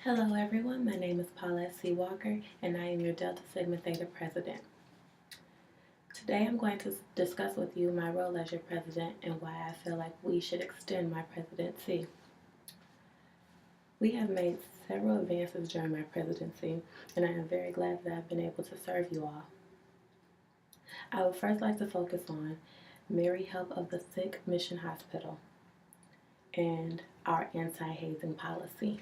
Hello everyone, my name is Paulette C. Walker and I am your Delta Sigma Theta President. Today I'm going to discuss with you my role as your President and why I feel like we should extend my presidency. We have made several advances during my presidency and I am very glad that I've been able to serve you all. I would first like to focus on Mary Help of the Sick Mission Hospital and our anti-hazing policy.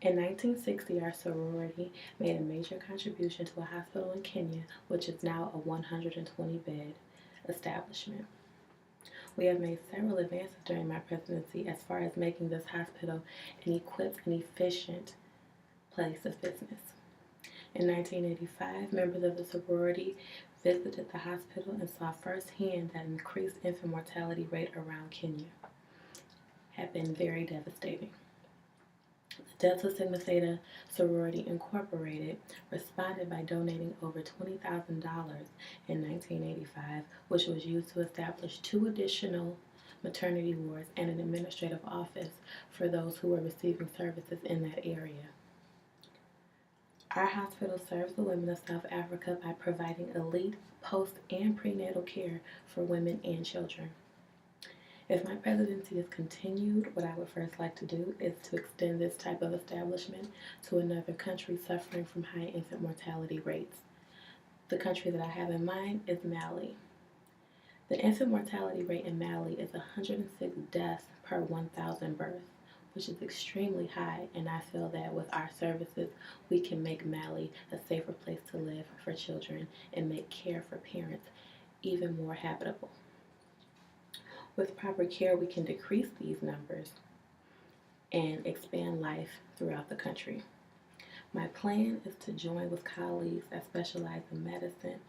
In 1960, our sorority made a major contribution to a hospital in Kenya, which is now a 120-bed establishment. We have made several advances during my presidency as far as making this hospital an equipped and efficient place of business. In 1985, members of the sorority visited the hospital and saw firsthand that an increased infant mortality rate around Kenya had been very devastating. Delta Sigma Theta Sorority Incorporated responded by donating over $20,000 in 1985, which was used to establish 2 additional maternity wards and an administrative office for those who were receiving services in that area. Our hospital serves the women of South Africa by providing elite post and prenatal care for women and children. If my presidency is continued, what I would first like to do is to extend this type of establishment to another country suffering from high infant mortality rates. The country that I have in mind is Mali. The infant mortality rate in Mali is 106 deaths per 1,000 births, which is extremely high, and I feel that with our services, we can make Mali a safer place to live for children and make care for parents even more habitable. With proper care, we can decrease these numbers and expand life throughout the country. My plan is to join with colleagues that specialize in medicine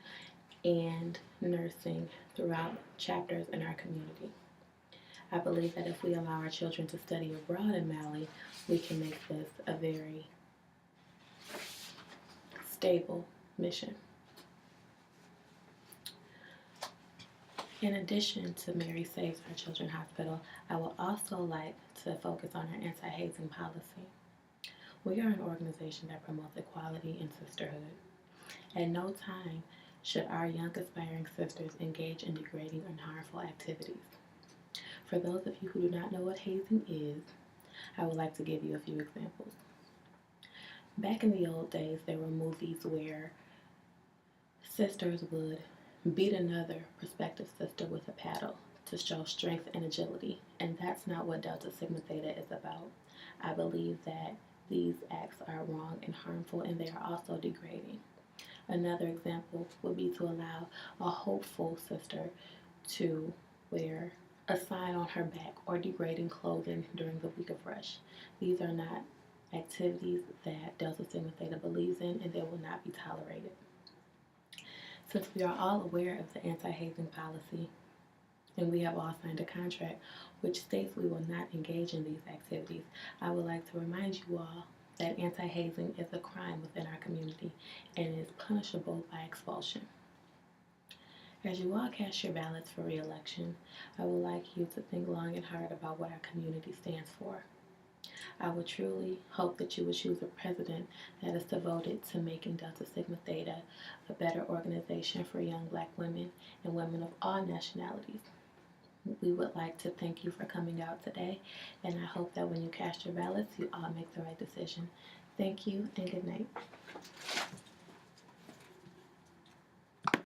and nursing throughout chapters in our community. I believe that if we allow our children to study abroad in Mali, we can make this a very stable mission. In addition to Mary Saves Our Children Hospital, I would also like to focus on our anti-hazing policy. We are an organization that promotes equality and sisterhood. At no time should our young aspiring sisters engage in degrading and harmful activities. For those of you who do not know what hazing is, I would like to give you a few examples. Back in the old days, there were movies where sisters would beat another prospective sister with a paddle to show strength and agility, and that's not what Delta Sigma Theta is about. I believe that these acts are wrong and harmful, and they are also degrading. Another example would be to allow a hopeful sister to wear a sign on her back or degrading clothing during the week of rush. These are not activities that Delta Sigma Theta believes in, and they will not be tolerated. Since we are all aware of the anti-hazing policy, and we have all signed a contract which states we will not engage in these activities, I would like to remind you all that anti-hazing is a crime within our community and is punishable by expulsion. As you all cast your ballots for re-election, I would like you to think long and hard about what our community stands for. I would truly hope that you would choose a president that is devoted to making Delta Sigma Theta a better organization for young Black women and women of all nationalities. We would like to thank you for coming out today, and I hope that when you cast your ballots, you all make the right decision. Thank you, and good night.